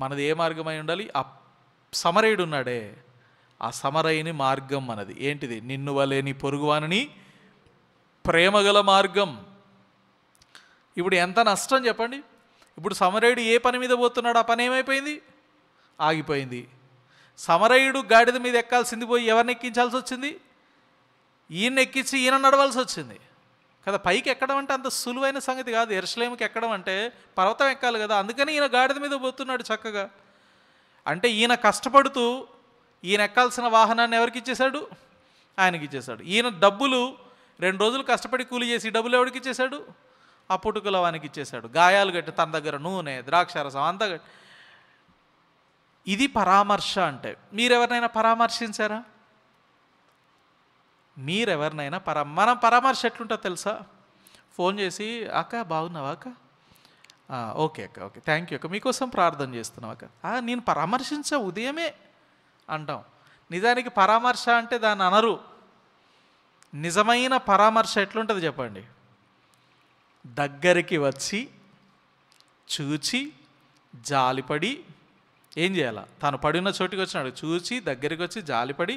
మనది ఏ మార్గమై ఉండాలి? ఆ సమరయుడు ఉన్నాడే, ఆ సమరయుని మార్గం మనది. ఏంటిది? నిన్ను వలే నీ పొరుగువానిని ప్రేమగల మార్గం. ఇప్పుడు ఎంత నష్టం చెప్పండి. ఇప్పుడు సమరయుడు ఏ పని మీద పోతున్నాడు, ఆ పని ఏమైపోయింది? ఆగిపోయింది. సమరయుడు గాడిద మీద ఎక్కాల్సింది పోయి ఎవరిని ఎక్కించాల్సి వచ్చింది? ఈయన ఎక్కించి ఈయన నడవాల్సి వచ్చింది కదా. పైకి ఎక్కడం అంటే అంత సులువైన సంగతి కాదు. యెరూషలేముకి ఎక్కడం అంటే పర్వతం ఎక్కాలి కదా. అందుకని ఈయన గాడిద మీద పోతున్నాడు చక్కగా. అంటే ఈయన కష్టపడుతూ ఈయన ఎక్కాల్సిన వాహనాన్ని ఎవరికి ఇచ్చేశాడు? ఆయనకి ఇచ్చేశాడు. ఈయన డబ్బులు 2 రోజులు కష్టపడి కూలి చేసి డబ్బులు ఎవరికి ఇచ్చేశాడు? ఆ పుట్టుకల వానికి ఇచ్చేశాడు. గాయాలు కట్టి తన దగ్గర నూనె, ద్రాక్షారసం అంతా కట్టి. ఇది పరామర్శ అంటే. మీరెవరినైనా పరామర్శించారా? మీరెవరినైనా మనం పరామర్శ ఎట్లుంటుందో తెలుసా? ఫోన్ చేసి, అక్క బాగున్నావా అక్క? ఓకే అక్క, ఓకే, థ్యాంక్ యూ అక్క, మీకోసం ప్రార్థన చేస్తున్నావు అక్క. నేను పరామర్శించా ఉదయమే అంటాం. నిజానికి పరామర్శ అంటే దాన్ని అనరు. నిజమైన పరామర్శ ఎట్లుంటుంది చెప్పండి? దగ్గరికి వచ్చి చూచి జాలిపడి ఏం చేయాలా? తను పడిన చోటికి వచ్చినాడు, చూచి దగ్గరికి వచ్చి జాలిపడి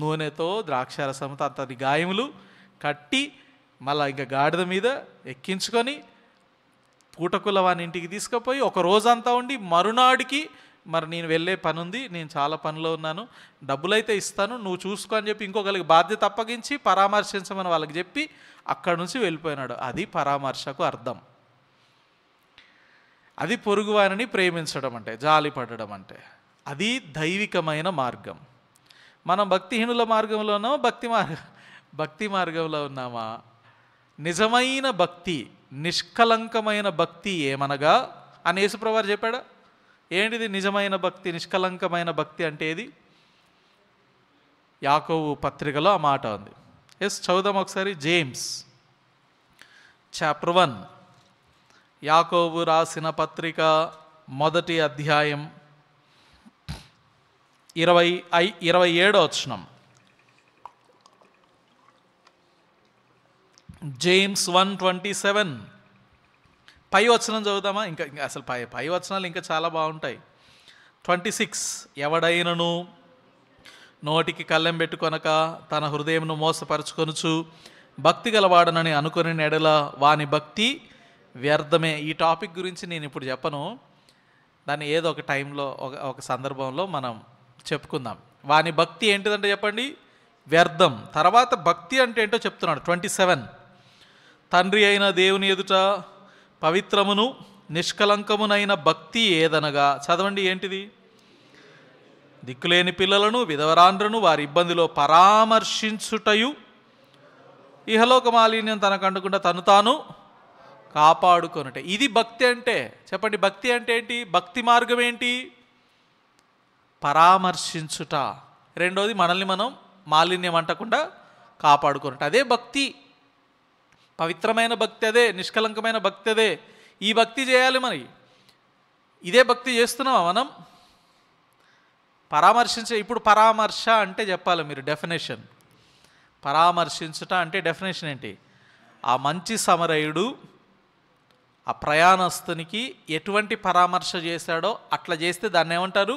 నూనెతో ద్రాక్షారసంతో అతని గాయములు కట్టి మళ్ళీ ఇంకా గాడిద మీద ఎక్కించుకొని పూటకుల వాని ఇంటికి తీసుకుపోయి ఒక రోజంతా ఉండి మరునాడికి, మరి నేను వెళ్ళే పని ఉంది, నేను చాలా పనిలో ఉన్నాను, డబ్బులైతే ఇస్తాను, నువ్వు చూసుకో అని చెప్పి ఇంకొకరికి బాధ్యత అప్పగించి పరామర్శించమని వాళ్ళకి చెప్పి అక్కడి నుంచి వెళ్ళిపోయినాడు. అది పరామర్శకు అర్థం. అది పొరుగువారిని ప్రేమించడం అంటే, జాలి పడడం అంటే. అది దైవికమైన మార్గం. మనం భక్తిహీనుల మార్గంలోనో భక్తి మార్గంలో ఉన్నామా? నిజమైన భక్తి, నిష్కలంకమైన భక్తి ఏమనగా అని యేసుప్రభువు వారు చెప్పాడా? ఏంటిది నిజమైన భక్తి, నిష్కలంకమైన భక్తి అంటే ఏది? యాకోబు పత్రికలో ఆ మాట ఉంది. చదువుదాం ఒకసారి. జేమ్స్ చాప్టర్ 1, యాకోబు రాసిన పత్రిక 1వ అధ్యాయం 27వ వచనం. జేమ్స్ 1:27. పై వచనం చదువుదామా? ఇంకా అసలు పై వచనాలు ఇంకా చాలా బాగుంటాయి. 26. ఎవడైనను నోటికి కళ్ళెం పెట్టుకొనక తన హృదయంను మోసపరుచుకొనుచు భక్తి గలవాడనని అనుకుని ఎడల వాని భక్తి వ్యర్థమే. ఈ టాపిక్ గురించి నేను ఇప్పుడు చెప్పను, దాన్ని ఏదో ఒక టైంలో ఒక సందర్భంలో మనం చెప్పుకుందాం. వాని భక్తి ఏంటిదంటే చెప్పండి? వ్యర్థం. తర్వాత భక్తి అంటే ఏంటో చెప్తున్నాడు. 27. తండ్రి అయిన దేవుని ఎదుట పవిత్రమును నిష్కలంకమునైన భక్తి ఏదనగా, చదవండి ఏంటిది? దిక్కులేని పిల్లలను, విధవరాండ్రను వారి ఇబ్బందిలో పరామర్శించుటయు, ఇహలోక మాలిన్యం తనకు అంటకుండా తను తాను కాపాడుకొనుట. ఇది భక్తి అంటే. చెప్పండి, భక్తి అంటే ఏంటి? భక్తి మార్గం ఏంటి? పరామర్శించుట. రెండోది మనల్ని మనం మాలిన్యం అంటకుండా కాపాడుకొనుట. అదే భక్తి. పవిత్రమైన భక్తి అదే, నిష్కలంకమైన భక్తి అదే. ఈ భక్తి చేయాలి. మరి ఇదే భక్తి చేస్తున్నావా మనం? ఇప్పుడు పరామర్శ అంటే చెప్పాలి మీరు డెఫినేషన్. పరామర్శించుట అంటే డెఫినేషన్ ఏంటి? ఆ మంచి సమరయుడు ఆ ప్రయాణస్తునికి ఎటువంటి పరామర్శ చేశాడో అట్లా చేస్తే దాన్ని ఏమంటారు?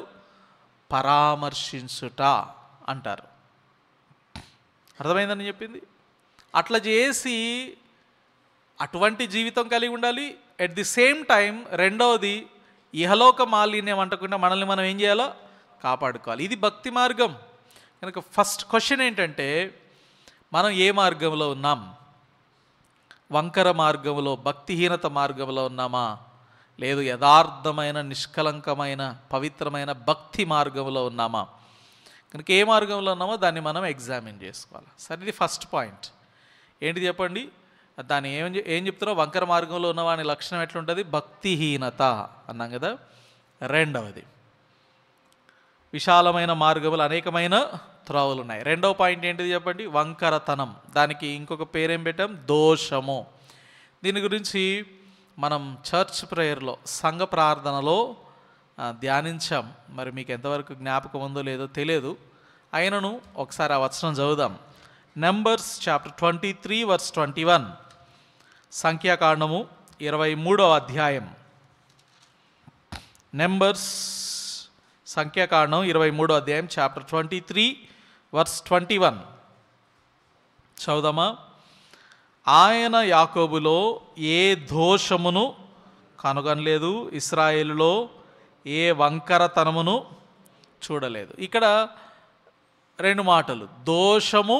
పరామర్శించుట అంటారు. అర్థమైందని చెప్పింది. అట్లా చేసి అటువంటి జీవితం కలిగి ఉండాలి. ఎట్ ది సేమ్ టైం రెండవది ఇహలోక మాలిన్యం అంటకుండా మనల్ని మనం ఏం చేయాలో కాపాడుకోవాలి. ఇది భక్తి మార్గం. కనుక ఫస్ట్ క్వశ్చన్ ఏంటంటే, మనం ఏ మార్గంలో ఉన్నాం? వంకర మార్గంలో, భక్తిహీనత మార్గంలో ఉన్నామా? లేదు యథార్థమైన, నిష్కలంకమైన, పవిత్రమైన భక్తి మార్గంలో ఉన్నామా? కనుక ఏ మార్గంలో ఉన్నామో దాన్ని మనం ఎగ్జామిన్ చేసుకోవాలి. సరే, ఇది ఫస్ట్ పాయింట్. ఏంటి చెప్పండి? దాన్ని ఏం చెప్తున్నావు? వంకర మార్గంలో ఉన్నవా అనే లక్షణం ఎట్లుంటుంది? భక్తిహీనత అన్నాం కదా. రెండవది, విశాలమైన మార్గములు అనేకమైన త్రోవలు ఉన్నాయి. రెండవ పాయింట్ ఏంటిది చెప్పండి? వంకరతనం. దానికి ఇంకొక పేరేం పెట్టాం? దోషము. దీని గురించి మనం చర్చ్ ప్రేయర్లో, సంఘ ప్రార్థనలో ధ్యానించాం. మరి మీకు ఎంతవరకు జ్ఞాపకం ఉందో లేదో తెలియదు. అయినను ఒకసారి ఆ వచనం చదువుదాం. Numbers chapter 23 verse 21. సంఖ్యాకాండము 23వ అధ్యాయం నెంబర్స్ సంఖ్యాకాండం 23వ అధ్యాయం చాప్టర్ 23 వర్స్ 21 చదువుదామా. ఆయన యాకోబులో ఏ దోషమును కనుగొనలేదు, ఇశ్రాయేలులో ఏ వంకరతనమును చూడలేదు. ఇక్కడ రెండు మాటలు, దోషము,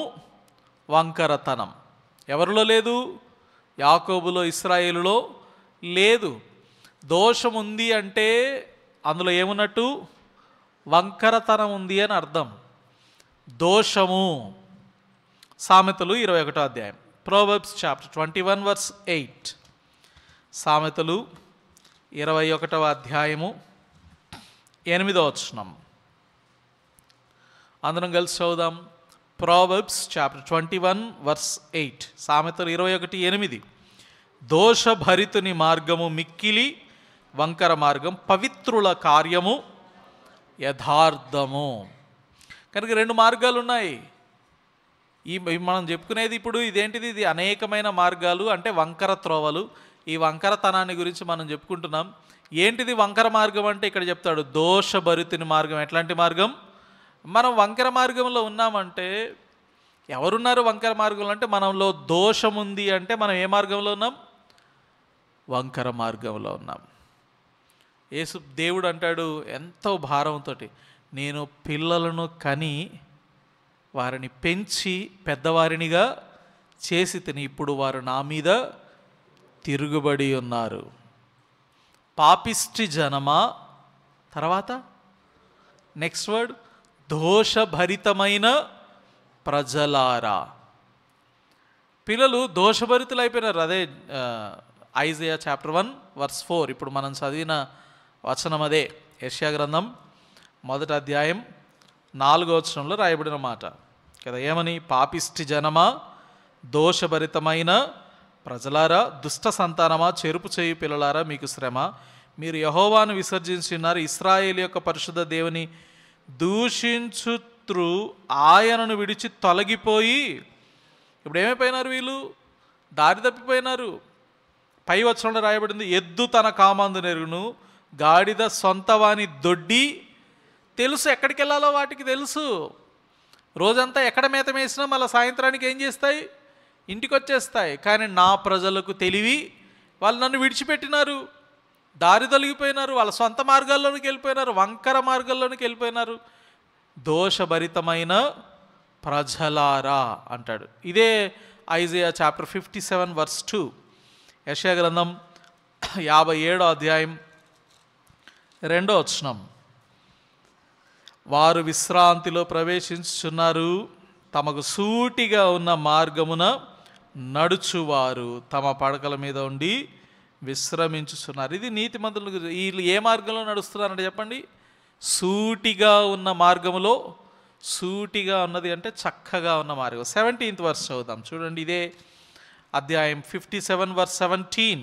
వంకరతనం. ఎవరిలో లేదు? యాకోబులో, ఇశ్రాయేలులో లేదు. దోషం ఉంది అంటే అందులో ఏమున్నట్టు? వంకరతనం ఉంది అని అర్థం. దోషము. సామెతలు 21వ అధ్యాయం, ప్రోవర్బ్స్ చాప్టర్ 21 వర్స్ 8. సామెతలు 21వ అధ్యాయము 8వ వచనం. అందరం కలిసి చదువుదాం. Proverbs chapter 21 verse 8. సామెతలు 21:8. దోషభరితుని మార్గము మిక్కిలి, వంకర మార్గం పవిత్రుల కార్యము యథార్థము. కనుక రెండు మార్గాలు ఉన్నాయి. ఈ మనం చెప్పుకునేది ఇప్పుడు ఇదేంటిది? ఇది అనేకమైన మార్గాలు, అంటే వంకర త్రోవలు. ఈ వంకరతనాన్ని గురించి మనం చెప్పుకుంటున్నాం. ఏంటిది వంకర మార్గం అంటే ఇక్కడ చెప్తాడు, దోషభరితుని మార్గం. ఎట్లాంటి మార్గం? మనం వంకర మార్గంలో ఉన్నామంటే, ఎవరున్నారు వంకర మార్గంలో అంటే? మనలో దోషం ఉంది అంటే మనం ఏ మార్గంలో ఉన్నాం? వంకర మార్గంలో ఉన్నాం. యేసు దేవుడు అంటాడు ఎంతో భారంతో, నేను పిల్లలను కని వారిని పెంచి పెద్దవారినిగా చేసి తిని, ఇప్పుడు వారు నా మీద తిరుగుబడి ఉన్నారు. పాపిష్టి జనమా, తర్వాత నెక్స్ట్ వర్డ్, దోషభరితమైన ప్రజలారా. పిల్లలు దోషభరితులు అయిపోయినారు. అదే ఐజయా చాప్టర్ 1 వర్స్ 4. ఇప్పుడు మనం చదివిన వచనం అదే. యెషయా గ్రంథం 1వ అధ్యాయం 4వ వచనంలో రాయబడిన మాట కదా. ఏమని? పాపిష్టి జనమా, దోషభరితమైన ప్రజలారా, దుష్ట సంతానమా, చెరుపు చేయు పిల్లలారా, మీకు శ్రమ. మీరు యెహోవాను విసర్జించున్నారు, ఇశ్రాయేలు యొక్క పరిశుద్ధ దేవుని దూషించుత్రు ఆయనను విడిచి తొలగిపోయి. ఇప్పుడు ఏమైపోయినారు వీళ్ళు? దారి తప్పిపోయినారు. పై వచనంలో రాయబడింది, ఎద్దు తన కామందు నెరుగును, గాడిద సొంత వాని దొడ్డి తెలుసు. ఎక్కడికి వెళ్ళాలో వాటికి తెలుసు. రోజంతా ఎక్కడ మేత వేసినా మళ్ళీ సాయంత్రానికి ఏం చేస్తాయి? ఇంటికి వచ్చేస్తాయి. కానీ నా ప్రజలకు తెలివి, వాళ్ళు నన్ను విడిచిపెట్టినారు, దారి తొలగిపోయినారు, వాళ్ళ సొంత మార్గాల్లోనికి వెళ్ళిపోయినారు, వంకర మార్గాల్లోనికి వెళ్ళిపోయినారు. దోషభరితమైన ప్రజలారా అంటాడు. ఇదే ఐజయా చాప్టర్ 57 వర్స్ 2. యెషయా గ్రంథం 57వ అధ్యాయం 2వ వచనం. వారు విశ్రాంతిలో ప్రవేశించుచున్నారు, తమకు సూటిగా ఉన్న మార్గమున నడుచువారు తమ పడకల మీద ఉండి విశ్రమించుచున్నారు. ఇది నీతిమంతుల గురించి. వీళ్ళు ఏ మార్గంలో నడుస్తున్నారంటే చెప్పండి? సూటిగా ఉన్న మార్గములో. సూటిగా ఉన్నది అంటే చక్కగా ఉన్న మార్గం. 17th వర్స్ చదువుదాం చూడండి. ఇదే అధ్యాయం 57 వర్స్ 17.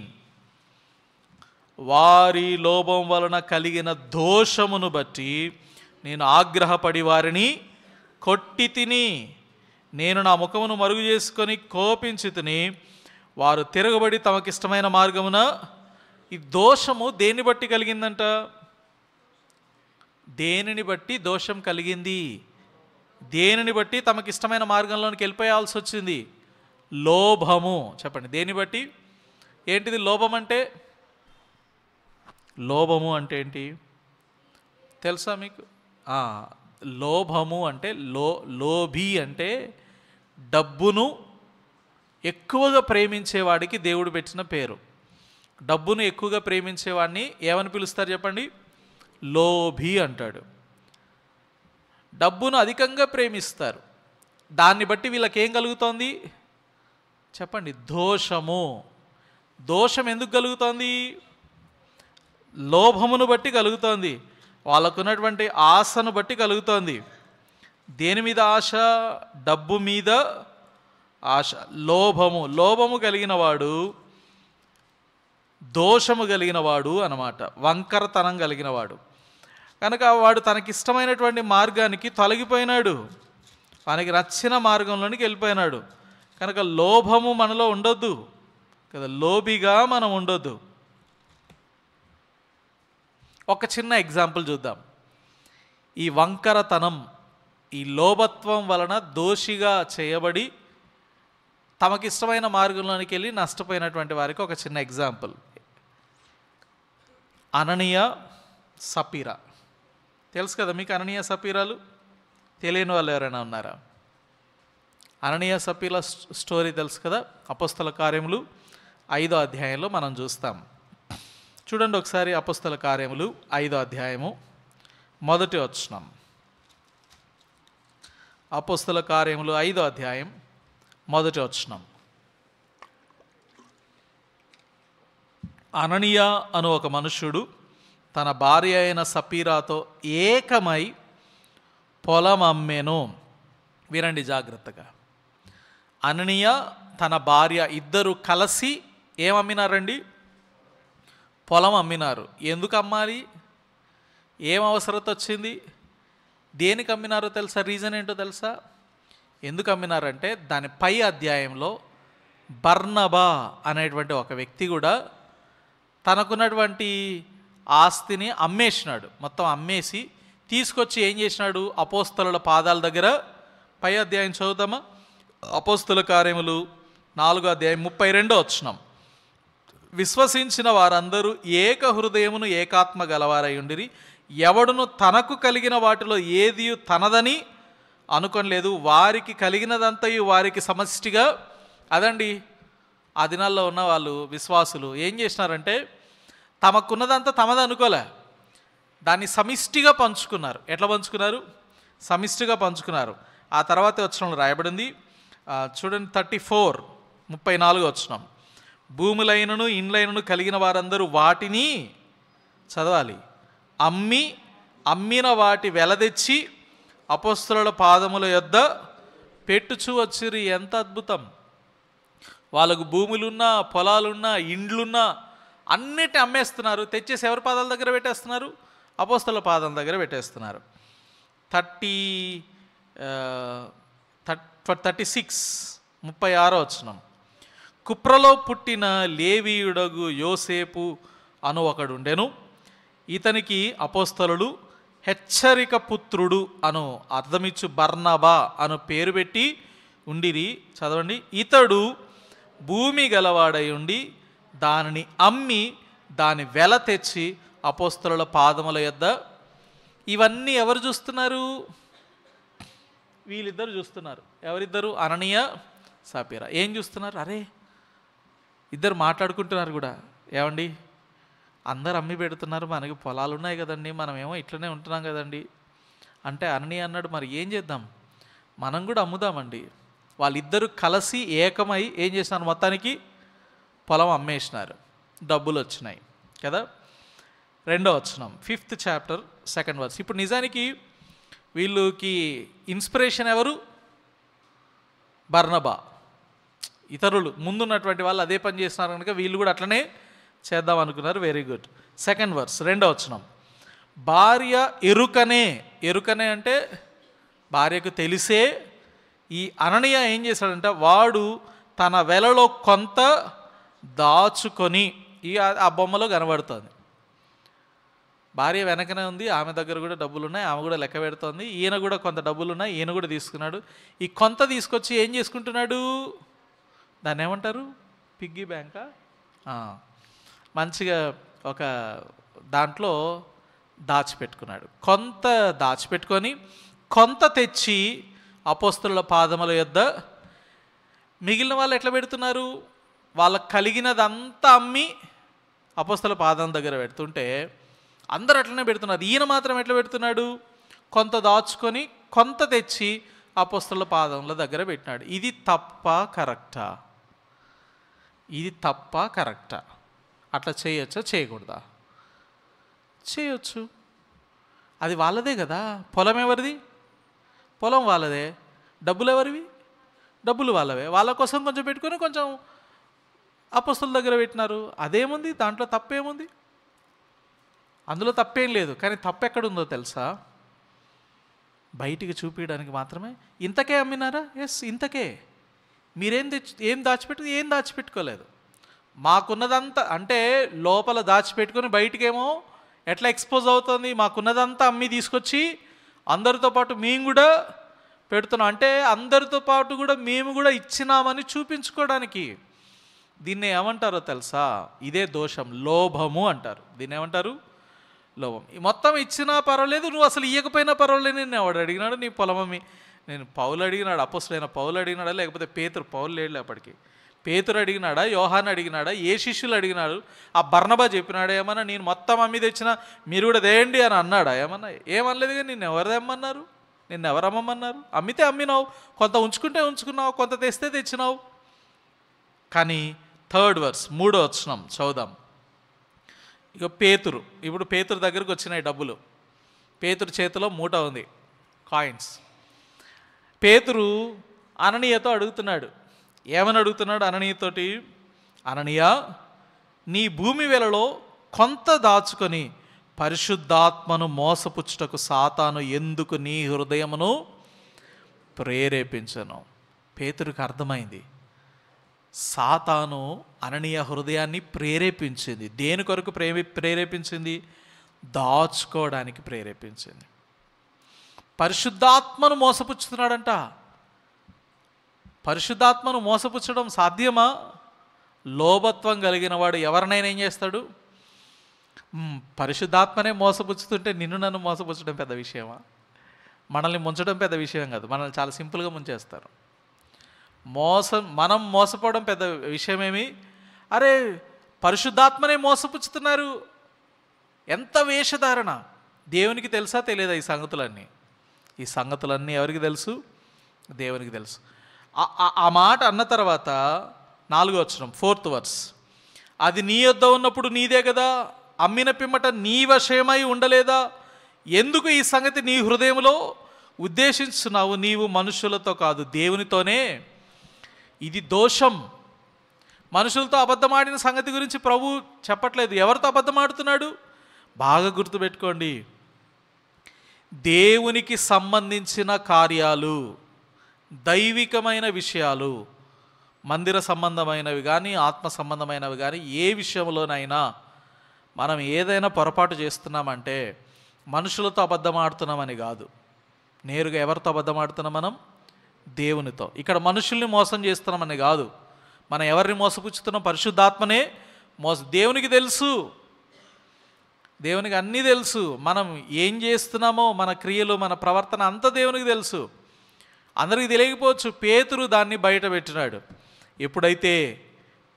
వారి లోభం వలన కలిగిన దోషమును బట్టి నేను ఆగ్రహపడి వారిని కొట్టి తిని, నేను నా ముఖమును మరుగు చేసుకొని కోపించి తిని, వారు తిరగబడి తమకిష్టమైన మార్గమున. ఈ దోషము దేన్ని బట్టి కలిగిందంట? దేనిని బట్టి దోషం కలిగింది? దేనిని బట్టి తమకిష్టమైన మార్గంలోనికి వెళ్ళిపోయాల్సి వచ్చింది? లోభము. చెప్పండి, దేన్ని బట్టి? ఏంటిది లోభం అంటే? లోభము అంటే ఏంటి తెలుసా మీకు? లోభము అంటే లోభి అంటే డబ్బును ఎక్కువగా ప్రేమించేవాడికి దేవుడు పెట్టిన పేరు. డబ్బును ఎక్కువగా ప్రేమించేవాడిని ఏమని పిలుస్తారు చెప్పండి? లోభి అంటాడు. డబ్బును అధికంగా ప్రేమిస్తారు. దాన్ని బట్టి వీళ్ళకి ఏం కలుగుతోంది చెప్పండి? దోషము. దోషం ఎందుకు కలుగుతోంది? లోభమును బట్టి కలుగుతోంది. వాళ్ళకున్నటువంటి ఆశను బట్టి కలుగుతోంది. దేని మీద ఆశ? డబ్బు మీద ఆశ. లోభము. లోభము కలిగిన వాడు దోషము కలిగిన వాడు అన్నమాట, వంకరతనం కలిగిన వాడు. కనుక వాడు తనకిష్టమైనటువంటి మార్గానికి తొలగిపోయినాడు, వానికి నచ్చిన మార్గంలోనికి వెళ్ళిపోయినాడు. కనుక లోభము మనలో ఉండొద్దు కదా, లోబిగా మనం ఉండొద్దు. ఒక చిన్న ఎగ్జాంపుల్ చూద్దాం. ఈ వంకరతనం, ఈ లోభత్వం వలన దోషిగా చేయబడి తమకిష్టమైన మార్గంలోనికి వెళ్ళి నష్టపోయినటువంటి వారికి ఒక చిన్న ఎగ్జాంపుల్. అననీయ, సపీరా. తెలుసు కదా మీకు అననీయ సపీరాలు? తెలియని వాళ్ళు ఎవరైనా ఉన్నారా? అననీయ సపీరా స్టోరీ తెలుసు కదా. అపోస్తల కార్యములు 5వ అధ్యాయంలో మనం చూస్తాం. చూడండి ఒకసారి, అపోస్తల కార్యములు 5వ అధ్యాయము 1వ వచనం. అపోస్తల కార్యములు 5వ అధ్యాయం 1వ వచనం. అననీయ అను ఒక మనుష్యుడు తన భార్య అయిన సపీరాతో ఏకమై పొలం అమ్మెను. వినండి జాగ్రత్తగా. అననీయ తన భార్య ఇద్దరు కలిసి ఏమమ్మినారండి? పొలం అమ్మినారు. ఎందుకు అమ్మాలి? ఏం అవసరత వచ్చింది? దేనికి అమ్మినారో తెలుసా? రీజన్ ఏంటో తెలుసా? ఎందుకు అమ్మినారంటే దాని పై అధ్యాయంలో బర్నబా అనేటువంటి ఒక వ్యక్తి కూడా తనకున్నటువంటి ఆస్తిని అమ్మేసినాడు. మొత్తం అమ్మేసి తీసుకొచ్చి ఏం చేసినాడు? అపోస్తలుల పాదాల దగ్గర, పై అధ్యాయం చదువుదామా? అపోస్తల కార్యములు 4వ అధ్యాయం 32వ వచనం. విశ్వసించిన వారందరూ ఏక హృదయమును ఏకాత్మ గలవారై ఉండిరి. ఎవడును తనకు కలిగిన వాటిలో ఏది తనదని అనుకొనలేదు. వారికి కలిగినదంతయు వారికి సమష్టిగా. అదండి, ఆ దినాల్లో ఉన్న వాళ్ళు విశ్వాసులు ఏం చేసినారంటే తమకున్నదంతా తమది అనుకోలే, దాన్ని సమిష్టిగా పంచుకున్నారు. ఎట్లా పంచుకున్నారు? సమిష్టిగా పంచుకున్నారు. ఆ తర్వాత వచనంలో రాయబడింది, చూడండి 34 వచనం. భూములైనను ఇండ్లైనను కలిగిన వారందరూ వాటిని, చదవాలి, అమ్మిన వాటి వెలదెచ్చి అపోస్తలుల పాదముల యొద్ద పెట్టుచూ వచ్చిరి. ఎంత అద్భుతం! వాళ్ళకు భూములున్నా, పొలాలున్నా, ఇండ్లున్నా అన్నిటి అమ్మేస్తున్నారు. తెచ్చేసి ఎవరి పాదాల దగ్గర పెట్టేస్తున్నారు? అపోస్తలుల పాదాల దగ్గర పెట్టేస్తున్నారు. 36 వచనం. కుప్రలో పుట్టిన లేవీయుడగు యోసేపు అను ఒకడుండెను. ఇతనికి అపోస్తలులు హెచ్చరిక పుత్రుడు అను అర్థమిచ్చు బర్నబా అను పేరు పెట్టి ఉండిరి. చదవండి. ఇతడు భూమి గలవాడై ఉండి దానిని అమ్మి దాని వెల తెచ్చి అపోస్తలుల పాదముల యొద్ద. ఇవన్నీ ఎవరు చూస్తున్నారు? వీళ్ళిద్దరు చూస్తున్నారు. ఎవరిద్దరు? అననీయ, సపీరా. ఏం చూస్తున్నారు? అరే, ఇద్దరు మాట్లాడుకుంటున్నారు కూడా. ఏమండి, అందరు అమ్మి పెడుతున్నారు, మనకి పొలాలు ఉన్నాయి కదండి, మనమేమో ఇట్లనే ఉంటున్నాం కదండి అంటే అననీయ అన్నాడు, మరి ఏం చేద్దాం, మనం కూడా అమ్ముదామండి. వాళ్ళిద్దరూ కలిసి ఏకమై ఏం చేసినారు? మొత్తానికి పొలం అమ్మేసినారు, డబ్బులు వచ్చినాయి కదా. 2వ వచనం, 5th చాప్టర్ 2nd వర్స్. ఇప్పుడు నిజానికి వీళ్ళకి ఇన్స్పిరేషన్ ఎవరు? బర్నబా. ఇతరులు ముందున్నటువంటి వాళ్ళు అదే పని చేస్తున్నారు కనుక వీళ్ళు కూడా అట్లనే చేద్దాం అనుకున్నారు. Very good. 2nd వర్స్, 2వ వచనం. భార్య ఎరుకనే అంటే భార్యకు తెలిసే ఈ అననీయ ఏం చేశాడంటే వాడు తన వెలలో కొంత దాచుకొని, ఆ బొమ్మలో కనబడుతుంది. భార్య వెనకనే ఉంది, ఆమె దగ్గర కూడా డబ్బులు ఉన్నాయి, ఆమె కూడా లెక్క పెడుతోంది. ఈయన కూడా కొంత డబ్బులు ఉన్నాయి, ఈయన కూడా తీసుకున్నాడు. ఈ కొంత తీసుకొచ్చి ఏం చేసుకుంటున్నాడు? దాన్ని ఏమంటారు? పిగ్గీ బ్యాంకా? మంచిగా ఒక దాంట్లో దాచిపెట్టుకున్నాడు. కొంత దాచిపెట్టుకొని కొంత తెచ్చి అపోస్తలుల పాదముల యొద్ద. మిగిలిన వాళ్ళు ఎట్లా పెడుతున్నారు? వాళ్ళకు కలిగినదంతా అమ్మి అపోస్తలుల పాదం దగ్గర పెడుతుంటే అందరు అట్లనే పెడుతున్నారు. ఈయన మాత్రం ఎట్లా పెడుతున్నాడు? కొంత దాచుకొని కొంత తెచ్చి అపోస్తలుల పాదముల దగ్గర పెట్టినాడు. ఇది తప్పా కరెక్టా? ఇది తప్పా కరెక్టా? అట్లా చేయొచ్చా చేయకూడదా? చేయొచ్చు. అది వాళ్ళదే కదా. పొలం ఎవరిది? పొలం వాళ్ళదే. డబ్బులు ఎవరివి? డబ్బులు వాళ్ళవే. వాళ్ళ కోసం కొంచెం పెట్టుకొని కొంచెం అపోస్తలుల దగ్గర పెట్టినారు. అదేముంది, దాంట్లో తప్పేముంది? అందులో తప్పేం లేదు. కానీ తప్పు ఎక్కడుందో తెలుసా? బయటికి చూపించడానికి మాత్రమే. ఇంతకే అమ్మినారా? ఎస్, ఇంతకే. మీరేం ఏం దాచిపెట్టుకోలేదు. మాకున్నదంతా అంటే లోపల దాచిపెట్టుకొని బయటికేమో ఎట్లా ఎక్స్పోజ్ అవుతుంది? మాకున్నదంతా అమ్మి తీసుకొచ్చి అందరితో పాటు మేము కూడా పెడుతున్నాం. అంటే అందరితో పాటు కూడా మేము కూడా ఇచ్చినామని చూపించుకోవడానికి. దీన్ని ఏమంటారో తెలుసా? ఇదే దోషం, లోభము అంటారు. దీన్ని ఏమంటారు? లోభం. మొత్తం ఇచ్చినా పర్వాలేదు, నువ్వు అసలు ఇవ్వకపోయినా పర్వాలేదు. నేను ఎవడు అడిగినాడు నీ పొలమమ్మి? నేను పౌలు అడిగినాడు, అపోస్తలుడైన పౌలు అడిగినాడా, లేకపోతే పేతురు? పౌలు లేడు అప్పటికి. పేతురు అడిగినాడా, యోహాను అడిగినాడా, ఏ శిష్యులు అడిగినాడు? ఆ బర్నబా చెప్పినాడా ఏమన్నా నేను మొత్తం అమ్మి తెచ్చినా మీరు కూడా దేయండి అని అన్నాడా ఏమన్నా? ఏమనలేదు. కానీ నిన్ను ఎవరు తెమ్మన్నారు? నిన్ను ఎవరు అమ్మమన్నారు? అమ్మితే అమ్మినావు, కొంత ఉంచుకుంటే ఉంచుకున్నావు, కొంత తెస్తే తెచ్చినావు. కానీ 3rd verse 3వ వచనం చదువుదాం. ఇక పేతురు, ఇప్పుడు పేతురు దగ్గరకు వచ్చినాయి డబ్బులు. పేతురు చేతిలో మూట ఉంది, కాయిన్స్. పేతురు అననీయతో అడుగుతున్నాడు. ఏమని అడుగుతున్నాడు అననీయతోటి? అననీయ, నీ భూమి వెలలో కొంత దాచుకొని పరిశుద్ధాత్మను మోసపుచ్చుటకు సాతాను ఎందుకు నీ హృదయమును ప్రేరేపించను? పేతురుకి అర్థమైంది, సాతాను అననీయ హృదయాన్ని ప్రేరేపించింది. దేని కొరకు ప్రేరేపించింది? దాచుకోవడానికి ప్రేరేపించింది. పరిశుద్ధాత్మను మోసపుచ్చుతున్నాడంట. పరిశుద్ధాత్మను మోసపుచ్చడం సాధ్యమా? లోభత్వం కలిగిన వాడు ఎవరినైనా ఏం చేస్తాడు? పరిశుద్ధాత్మనే మోసపుచ్చుతుంటే నిన్ను నన్ను మోసపుచ్చడం పెద్ద విషయమా? మనల్ని ముంచడం పెద్ద విషయం కాదు, మనల్ని చాలా సింపుల్గా ముంచేస్తారు. మనం మోసపోవడం పెద్ద విషయమేమి? అరే పరిశుద్ధాత్మనే మోసపుచ్చుతున్నారు, ఎంత వేషధారణ! దేవునికి తెలుసా తెలియదా ఈ సంగతులన్నీ? ఈ సంగతులన్నీ ఎవరికి తెలుసు? దేవునికి తెలుసు. ఆ మాట అన్న తర్వాత 4వ వచనం 4th verse, అది నీ యొద్ద ఉన్నప్పుడు నీదే కదా, అమ్మిన పిమ్మట నీ వశమై ఉండలేదా? ఎందుకు ఈ సంగతి నీ హృదయంలో ఉద్దేశించున్నావు? నీవు మనుషులతో కాదు దేవునితోనే. ఇది దోషం. మనుషులతో అబద్ధమాడిన సంగతి గురించి ప్రభు చెప్పట్లేదు. ఎవరితో అబద్ధమాడుతున్నాడు? బాగా గుర్తుపెట్టుకోండి, దేవునికి సంబంధించిన కార్యాలు, దైవికమైన విషయాలు, మందిర సంబంధమైనవి కానీ ఆత్మ సంబంధమైనవి కానీ ఏ విషయంలోనైనా మనం ఏదైనా పొరపాటు చేస్తున్నామంటే మనుషులతో అబద్ధమాడుతున్నామని కాదు. నేరుగా ఎవరితో అబద్ధమాడుతున్నాం? మనం దేవునితో. ఇక్కడ మనుషుల్ని మోసం చేస్తున్నామని కాదు. మనం ఎవరిని మోసపుచ్చుతున్నాం? పరిశుద్ధాత్మనే దేవునికి తెలుసు, దేవునికి అన్నీ తెలుసు. మనం ఏం చేస్తున్నామో, మన క్రియలు, మన ప్రవర్తన అంతా దేవునికి తెలుసు. అందరికీ తెలియకపోవచ్చు. పేతురు దాన్ని బయట పెట్టినాడు. ఎప్పుడైతే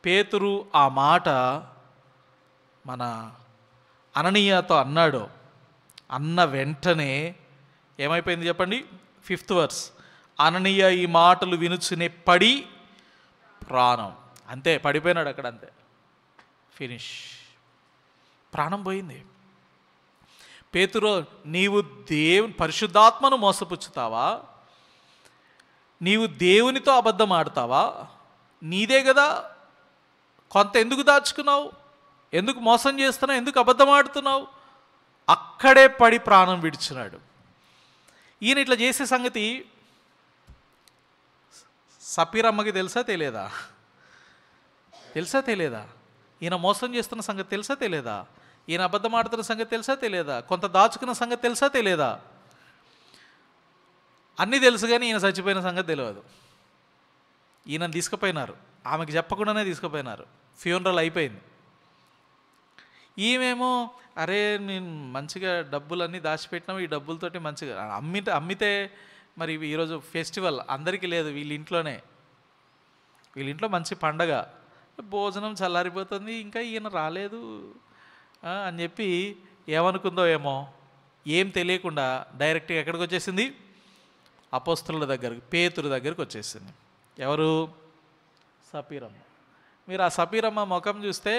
పేతురు ఆ మాట మన అననీయతో అన్నాడో, అన్న వెంటనే ఏమైపోయింది చెప్పండి? 5th verse, అననీయ ఈ మాటలు వినుచునే పడి ప్రాణం, అంతే పడిపోయినాడు అక్కడ, అంతే ఫినిష్, ప్రాణం పోయింది. పేతురు, నీవు పరిశుద్ధాత్మను మోసపుచ్చుతావా? నీవు దేవునితో అబద్ధం ఆడతావా? నీదే కదా, కొంత ఎందుకు దాచుకున్నావు? ఎందుకు మోసం చేస్తున్నావు? ఎందుకు అబద్ధం ఆడుతున్నావు? అక్కడే పడి ప్రాణం విడిచినాడు. ఈయన ఇట్లా చేసే సంగతి సపీరమ్మకి తెలుసా తెలియదా? తెలుసా తెలియదా? ఈయన మోసం చేస్తున్న సంగతి తెలుసా తెలియదా? ఈయన అబద్ధం ఆడుతున్న సంగతి తెలుసా తెలియదా? కొంత దాచుకున్న సంగతి తెలుసా తెలియదా? అన్నీ తెలుసు, కానీ ఈయన చచ్చిపోయిన సంగతి తెలియదు. ఈయన తీసుకుపోయినారు, ఆమెకి చెప్పకుండానే తీసుకుపోయినారు. ఫ్యూనరల్ అయిపోయింది. ఈమెమో, అరే నేను మంచిగా డబ్బులన్నీ దాచిపెట్టినాము, ఈ డబ్బులతోటి మంచిగా అమ్మితే మరి ఈరోజు ఫెస్టివల్ అందరికీ లేదు, వీళ్ళ ఇంట్లో మంచి పండగ, భోజనం చల్లారిపోతుంది, ఇంకా ఈయన రాలేదు అని చెప్పి ఏమనుకుందో ఏమో, ఏం తెలియకుండా డైరెక్ట్గా ఎక్కడికి వచ్చేసింది? అపోస్తలుల దగ్గరికి, పేతురు దగ్గరికి వచ్చేసింది. ఎవరు? సపీరమ్మ. మీరు ఆ సపీరమ్మ ముఖం చూస్తే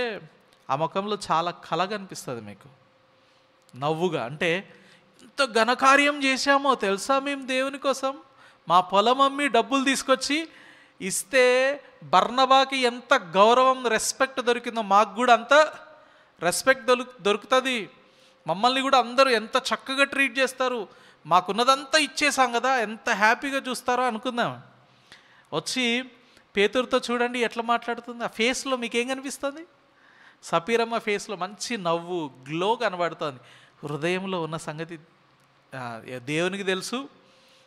ఆ ముఖంలో చాలా కళ కనిపిస్తుంది మీకు, నవ్వుగా. అంటే ఎంత ఘనకార్యం చేశామో తెలుసా మేము దేవుని కోసం. మా పొలం అమ్మి డబ్బులు తీసుకొచ్చి ఇస్తే బర్నబాకి ఎంత గౌరవం, రెస్పెక్ట్ దొరికిందో మాకు కూడా అంత రెస్పెక్ట్ దొరుకుతుంది. మమ్మల్ని కూడా అందరూ ఎంత చక్కగా ట్రీట్ చేస్తారు, మాకున్నదంతా ఇచ్చేసాం కదా, ఎంత హ్యాపీగా చూస్తారో అనుకుందాం. వచ్చి పేతురుతో చూడండి ఎట్లా మాట్లాడుతుంది. ఆ ఫేస్లో మీకేం కనిపిస్తుంది? సపీరమ్మ ఫేస్లో మంచి నవ్వు, గ్లో కనబడుతోంది. హృదయంలో ఉన్న సంగతి దేవునికి తెలుసు,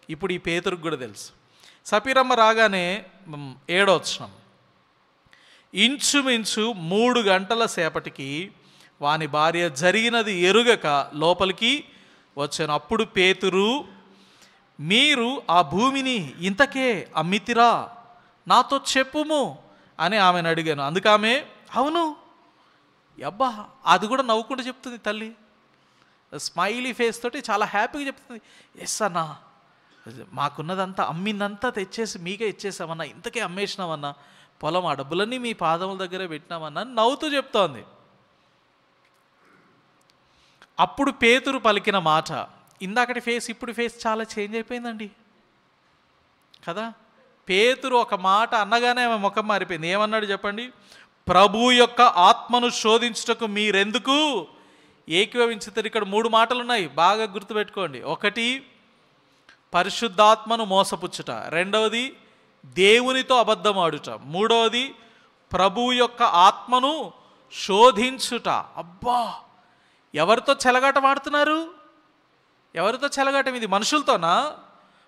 ఇప్పుడు ఈ పేతురుకు కూడా తెలుసు. సపీరమ్మ రాగానే 7వ వచనం, ఇంచుమించు 3 గంటల సేపటికి వాని భార్య జరిగినది ఎరుగక లోపలికి వచ్చాను. అప్పుడు పేతురు, మీరు ఆ భూమిని ఇంతకే అమ్మితిరా, నాతో చెప్పుము అని ఆమెను అడిగాను. అందుకు ఆమె, అవును. అబ్బా, అది కూడా నవ్వుకుంటూ చెప్తుంది తల్లి, స్మైలీ ఫేస్ తోటి చాలా హ్యాపీగా చెప్తుంది. ఎస్ అన్నా, మాకున్నదంతా అమ్మిందంతా తెచ్చేసి మీకే ఇచ్చేసామన్నా, ఇంతకే అమ్మేసినామన్నా, పొలం ఆ డబ్బులన్నీ మీ పాదముల దగ్గర పెట్టినామన్నా నవ్వుతూ చెప్తోంది. అప్పుడు పేతురు పలికిన మాట, ఇందాకటి ఫేస్ ఇప్పుడు ఫేస్ చాలా చేంజ్ అయిపోయిందండి కదా. పేతురు ఒక మాట అనగానే ఆమె ముఖం మారిపోయింది. ఏమన్నాడు చెప్పండి? ప్రభు యొక్క ఆత్మను శోధించుటకు మీరెందుకు ఏకీభవించుతారు. ఇక్కడ 3 మాటలు ఉన్నాయి, బాగా గుర్తుపెట్టుకోండి. ఒకటి, పరిశుద్ధాత్మను మోసపుచ్చుట. రెండవది, దేవునితో అబద్ధం ఆడుట. మూడవది, ప్రభు యొక్క ఆత్మను శోధించుట. అబ్బా, ఎవరితో చెలగాటం ఆడుతున్నారు? ఎవరితో చెలగాటం? ఇది మనుషులతోనా?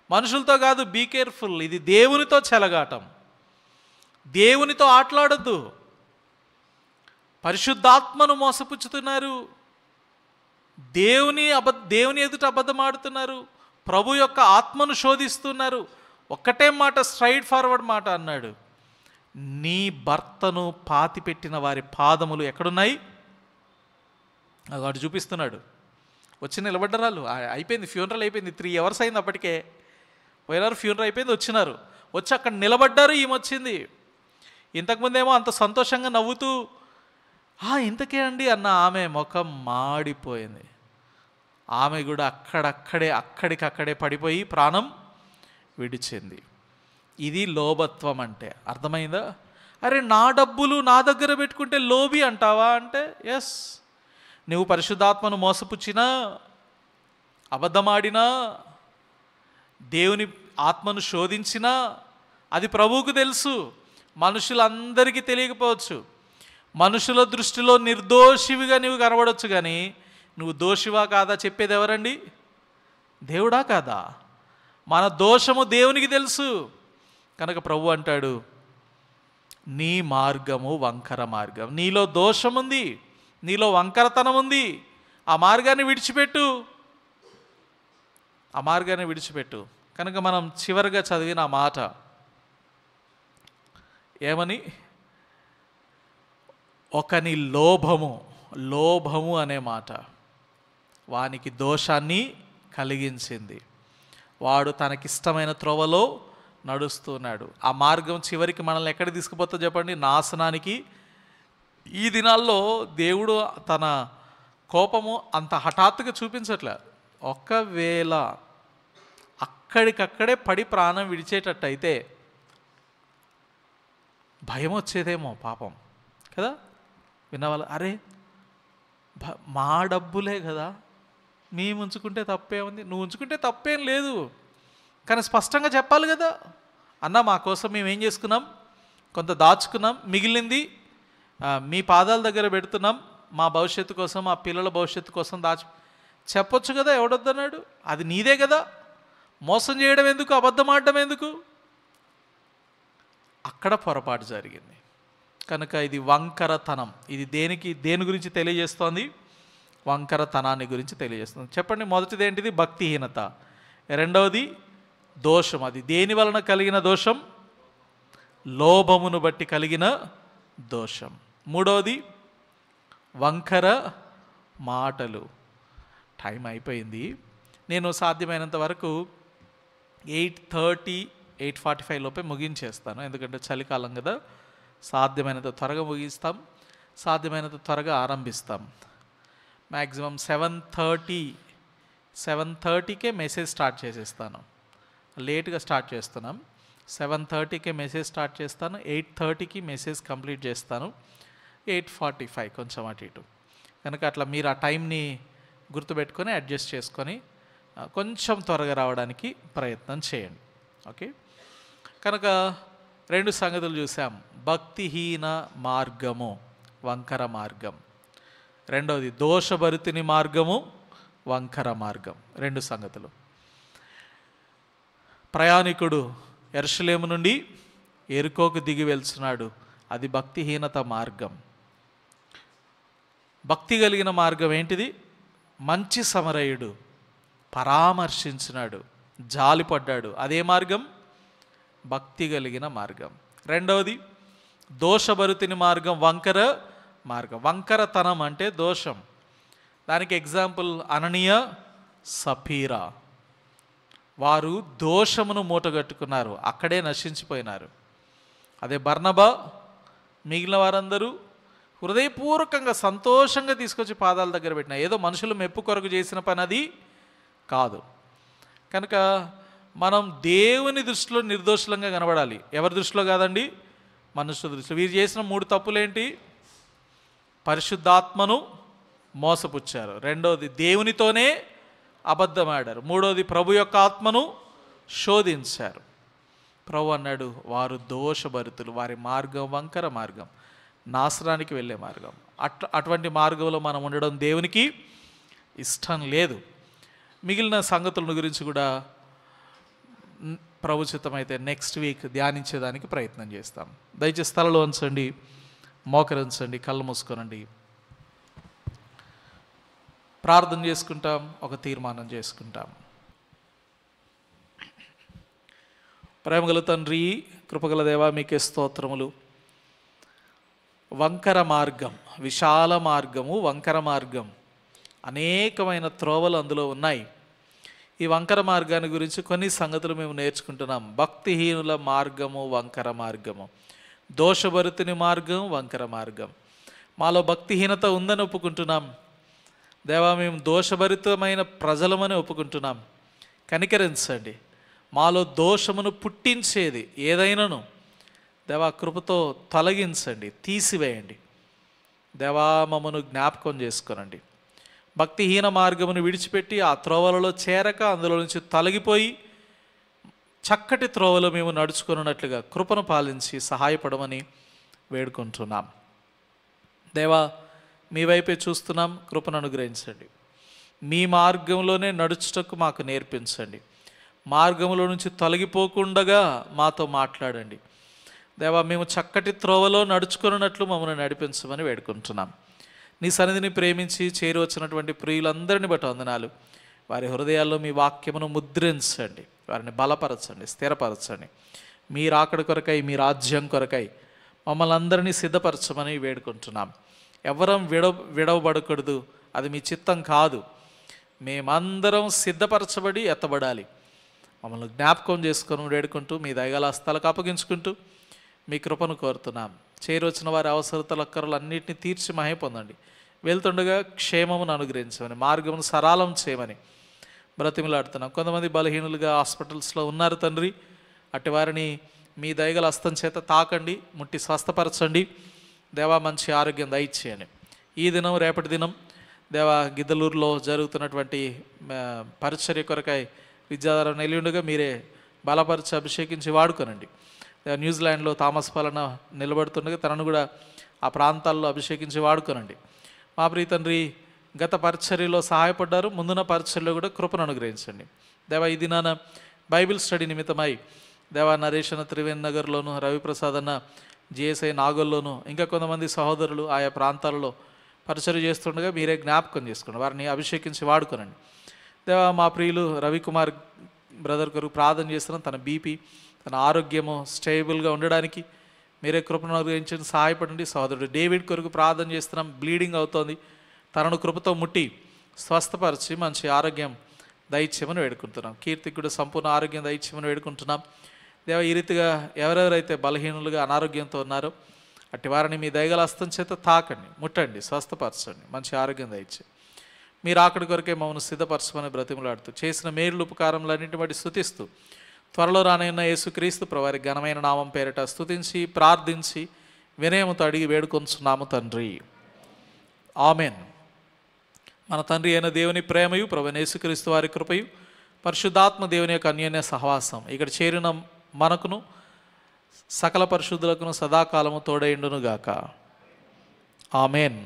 మనుషులతో కాదు, బీ కేర్ఫుల్. ఇది దేవునితో చెలగాటం. దేవునితో ఆటలాడొద్దు. పరిశుద్ధాత్మను మోసపుచ్చుతున్నారు, దేవుని ఎదుట అబద్ధం ఆడుతున్నారు, ప్రభు యొక్క ఆత్మను శోధిస్తున్నారు. ఒక్కటే మాట, స్ట్రైట్ ఫార్వర్డ్ మాట అన్నాడు, నీ భర్తను పాతిపెట్టిన వారి పాదములు ఎక్కడున్నాయి? వాడు చూపిస్తున్నాడు. వచ్చి నిలబడ్డరాలు, అయిపోయింది, ఫ్యూనరల్ అయిపోయింది, 3 hours అయింది. అప్పటికే పోయినారు, ఫ్యూనరల్ అయిపోయింది, వచ్చినారు. వచ్చి అక్కడ నిలబడ్డారు. ఈమె ఇంతకుముందేమో అంత సంతోషంగా నవ్వుతూ ఇంతకే అండి అన్న ఆమె ముఖం మాడిపోయింది. ఆమె కూడా అక్కడికక్కడే పడిపోయి ప్రాణం విడిచింది. ఇది లోభత్వం అంటే. అర్థమైందా? అరే, నా డబ్బులు నా దగ్గర పెట్టుకుంటే లోబి అంటావా అంటే, ఎస్. నువ్వు పరిశుద్ధాత్మను మోసపుచ్చినా, అబద్ధమాడినా, దేవుని ఆత్మను శోధించినా అది ప్రభువుకు తెలుసు, మనుషులందరికీ తెలియకపోవచ్చు. మనుషుల దృష్టిలో నిర్దోషివిగా నువ్వు కనబడవచ్చు, కానీ నువ్వు దోషివా కాదా చెప్పేది ఎవరండి? దేవుడా కాదా? మన దోషము దేవునికి తెలుసు. కనుక ప్రభు అంటాడు, నీ మార్గము వంకర మార్గం, నీలో దోషం ఉంది, నీలో వంకరతనం ఉంది, ఆ మార్గాన్ని విడిచిపెట్టు. కనుక మనం చివరిగా చదివిన ఆ మాట ఏమని? ఒకని లోభము అనే మాట వానికి దోషాన్ని కలిగించింది. వాడు తనకిష్టమైన త్రోవలో నడుస్తున్నాడు. ఆ మార్గం చివరికి మనల్ని ఎక్కడికి తీసుకుపోతుందో చెప్పండి? నాశనానికి. ఈ దినాల్లో దేవుడు తన కోపము అంత హఠాత్తుగా చూపించట్లే. ఒకవేళ అక్కడికక్కడే పడి ప్రాణం విడిచేటట్టయితే భయం వచ్చేదేమో పాపం కదా. విన్నవాళ్ళు, అరే మా డబ్బులే కదా, మేము ఉంచుకుంటే తప్పే ఉంది. నువ్వు ఉంచుకుంటే తప్పేం లేదు, కానీ స్పష్టంగా చెప్పాలి కదా. అన్న, మా కోసం మేము ఏం చేసుకున్నాం, కొంత దాచుకున్నాం, మిగిలింది మీ పాదాల దగ్గర పెడుతున్నాం, మా భవిష్యత్తు కోసం, మా పిల్లల భవిష్యత్తు కోసం చెప్పొచ్చు కదా. ఎవడొద్దన్నాడు? అది నీదే కదా. మోసం చేయడం ఎందుకు, అబద్ధం ఆడడం ఎందుకు? అక్కడ పొరపాటు జరిగింది. కనుక ఇది వంకరతనం. ఇది దేని గురించి తెలియజేస్తోంది? వంకరతనాన్ని గురించి తెలియజేస్తుంది. చెప్పండి, మొదటిది ఏంటిది? భక్తిహీనత. రెండవది దోషం. అది దేని వలన కలిగిన దోషం? లోభమును బట్టి కలిగిన దోషం. మూడవది వంకర మాటలు. టైం అయిపోయింది. నేను సాధ్యమైనంత వరకు 8:30, 8:45 లోపే ముగించేస్తాను, ఎందుకంటే చలికాలం కదా. సాధ్యమైనంత త్వరగా ముగిస్తాం, సాధ్యమైనంత త్వరగా ఆరంభిస్తాం. మ్యాక్సిమం 7:30కే మెసేజ్ స్టార్ట్ చేసేస్తాను. లేట్గా స్టార్ట్ చేస్తున్నాం. 7:30కే మెసేజ్ స్టార్ట్ చేస్తాను, 8:30కి మెసేజ్ కంప్లీట్ చేస్తాను, 8:45 కొంచెం అటు ఇటు. కనుక అట్లా మీరు ఆ టైంని గుర్తుపెట్టుకొని అడ్జస్ట్ చేసుకొని కొంచెం త్వరగా రావడానికి ప్రయత్నం చేయండి. ఓకే. కనుక 2 సంగతులు చూసాం. భక్తిహీన మార్గము, వంకర మార్గం. రెండవది దోషభరితిని మార్గము, వంకర మార్గం. రెండు సంగతులు. ప్రయాణికుడు యెరూషలేము నుండి యెరికోకు దిగి వెళ్తున్నాడు, అది భక్తిహీనత మార్గం. భక్తి కలిగిన మార్గం ఏంటిది? మంచి సమరయుడు పరామర్శించినాడు, జాలిపడ్డాడు, అదే మార్గం భక్తి కలిగిన మార్గం. రెండవది దోషభరితిని మార్గం, వంకర మార్గం. వంకరతనం అంటే దోషం. దానికి ఎగ్జాంపుల్ అననీయ, సఫీరా. వారు దోషమును మూటగట్టుకున్నారు, అక్కడే నశించిపోయినారు. అదే బర్నబా, మిగిలిన వారందరూ హృదయపూర్వకంగా సంతోషంగా తీసుకొచ్చి పాదాల దగ్గర పెట్టిన, ఏదో మనుషులు మెప్పు కొరకు చేసిన పని అది కాదు. కనుక మనం దేవుని దృష్టిలో నిర్దోషులంగా కనబడాలి. ఎవరి దృష్టిలో కాదండి, మనుషుల దృష్టిలో. వీరు చేసిన 3 తప్పులేంటి? పరిశుద్ధాత్మను మోసపుచ్చారు, రెండవది దేవునితోనే అబద్ధమాడారు, మూడవది ప్రభు యొక్క ఆత్మను శోధించారు. ప్రభు అన్నాడు, వారు దోషభరితులు, వారి మార్గం వంకర మార్గం, నాశనానికి వెళ్ళే మార్గం. అటువంటి మార్గంలో మనం ఉండడం దేవునికి ఇష్టం లేదు. మిగిలిన సంగతుల గురించి కూడా ప్రభుచితమైతే నెక్స్ట్ వీక్ ధ్యానించేదానికి ప్రయత్నం చేస్తాం. దయచేసి స్థలంలో ఉంచండి, మోకరించండి, కళ్ళు మూసుకోనండి. ప్రార్థన చేసుకుంటాం, ఒక తీర్మానం చేసుకుంటాం. ప్రేమగల తండ్రి, కృపగల దేవా, మీకే స్తోత్రములు. వంకర మార్గం, విశాల మార్గము, వంకర మార్గం, అనేకమైన త్రోవలు అందులో ఉన్నాయి. ఈ వంకర మార్గాన్ని గురించి కొన్ని సంగతులు మేము నేర్చుకుంటున్నాం. భక్తిహీనుల మార్గము వంకర మార్గము, దోషభరితుని మార్గం వంకర మార్గం. మాలో భక్తిహీనత ఉందని ఒప్పుకుంటున్నాం దేవా, మేము దోషభరితమైన ప్రజలమని ఒప్పుకుంటున్నాం. కనికరించండి. మాలో దోషమును పుట్టించేది ఏదైనాను దేవా కృపతో తొలగించండి, తీసివేయండి. దేవా మమ్మను జ్ఞాపకం చేసుకోనండి. భక్తిహీన మార్గమును విడిచిపెట్టి ఆ త్రోవలలో చేరక అందులో నుంచి తొలగిపోయి చక్కటి త్రోవలో మేము నడుచుకున్నట్లుగా కృపను పాలించి సహాయపడమని వేడుకుంటున్నాం. దేవా, మీ వైపే చూస్తున్నాం, కృపను అనుగ్రహించండి. మీ మార్గంలోనే నడుచుటకు మాకు నేర్పించండి. మార్గంలో నుంచి తొలగిపోకుండగా మాతో మాట్లాడండి. దేవా, మేము చక్కటి త్రోవలో నడుచుకున్నట్లు మమ్మల్ని నడిపించమని వేడుకుంటున్నాం. నీ సన్నిధిని ప్రేమించి చేరి వచ్చినటువంటి ప్రియులందరిని బట్టి వందనాలు. వారి హృదయాల్లో మీ వాక్యమును ముద్రించండి, వారిని బలపరచండి, స్థిరపరచండి. మీ రాకడ కొరకై, మీ రాజ్యం కొరకై మమ్మల్ని అందరినీ సిద్ధపరచమని వేడుకుంటున్నాం. ఎవరం విడవబడకూడదు, అది మీ చిత్తం కాదు. మేమందరం సిద్ధపరచబడి ఎత్తబడాలి. మమ్మల్ని జ్ఞాపకం చేసుకొని వేడుకుంటూ మీ దయగల హస్తాలకు అప్పగించుకుంటూ మీ కృపను కోరుతున్నాం. చేరొచ్చిన వారి అవసరతల అక్కరలు అన్నింటినీ తీర్చి మహే పొందండి. వెళ్తుండగా క్షేమమును అనుగ్రహించమని, మార్గమును సరళం చేయమని బ్రతిమలాడుతున్నాం. కొంతమంది బలహీనులుగా హాస్పిటల్స్లో ఉన్నారు తండ్రి, అట్టి వారిని మీ దయగల హస్తం చేత తాకండి, ముట్టి స్వస్థపరచండి. దేవా, మంచి ఆరోగ్యం దయచేయండి. ఈ దినం, రేపటి దినం దేవా, గిద్దలూరులో జరుగుతున్నటువంటి పరిచర్య కొరకై విద్యాధార నిలియుండగా మీరే బలపరిచి అభిషేకించి వాడుకోనండి. న్యూజిలాండ్లో థామస్ పాలన నిలబడుతుండగా తనను కూడా ఆ ప్రాంతాల్లో అభిషేకించి వాడుకోనండి. మా ప్రియ తండ్రి, గత పరిచర్యలో సహాయపడ్డారు, ముందున్న పరిచర్యలో కూడా కృపను అనుగ్రహించండి. దేవా, ఈ దినాన బైబిల్ స్టడీ నిమిత్తమై దేవా నరేష్ అన్న త్రివేణి నగర్లోను, రవిప్రసాద్ అన్న జిఎస్ఐ నాగోల్లోను, ఇంకా కొంతమంది సహోదరులు ఆయా ప్రాంతాలలో పరిచర్య చేస్తుండగా మీరే జ్ఞాపకం చేసుకోండి, వారిని అభిషేకించి వాడుకోనండి. దేవా, మా ప్రియులు రవికుమార్ బ్రదర్ కొరకు ప్రార్థన చేస్తున్నాం. తన బీపీ, తన ఆరోగ్యము స్టేబుల్గా ఉండడానికి మీరే కృపను అనుగ్రహించండి, సహాయపడండి. సహోదరుడు డేవిడ్ కొరకు ప్రార్థన చేస్తున్నాం, బ్లీడింగ్ అవుతోంది. తనను కృపతో ముట్టి స్వస్థపరిచి మంచి ఆరోగ్యం దయచేయమని వేడుకుంటున్నాం. కీర్తికి కూడా సంపూర్ణ ఆరోగ్యం దయచేయమని వేడుకుంటున్నాం. దేవ, ఈ రీతిగా ఎవరెవరైతే బలహీనులుగా అనారోగ్యంతో ఉన్నారో అట్టి వారిని మీ దయగల హస్తం చేత తాకండి, ముట్టండి, స్వస్థపరచండి, మంచి ఆరోగ్యం దయచేయండి. మీరు అక్కడి కొరకే మమ్మల్ని సిద్ధపరచమని బ్రతిమలాడుతూ చేసిన మేలు ఉపకారములన్నింటి బట్టి స్తుతిస్తూ త్వరలో రానైన యేసుక్రీస్తు ప్రభువారి ఘనమైన నామం పేరిట స్తుతించి ప్రార్థించి వినయముతో అడిగి వేడుకొంచున్నాము తండ్రి, ఆమెన్. మన తండ్రి అయిన దేవుని ప్రేమయు ప్రభువైన యేసుక్రీస్తు వారి కృపయు పరిశుద్ధాత్మ దేవుని యొక్క అన్యోన్య సహవాసం ఇక్కడ చేరిన మనకును సకల పరిశుద్ధులకును సదాకాలము తోడైండును గాక. ఆమెన్.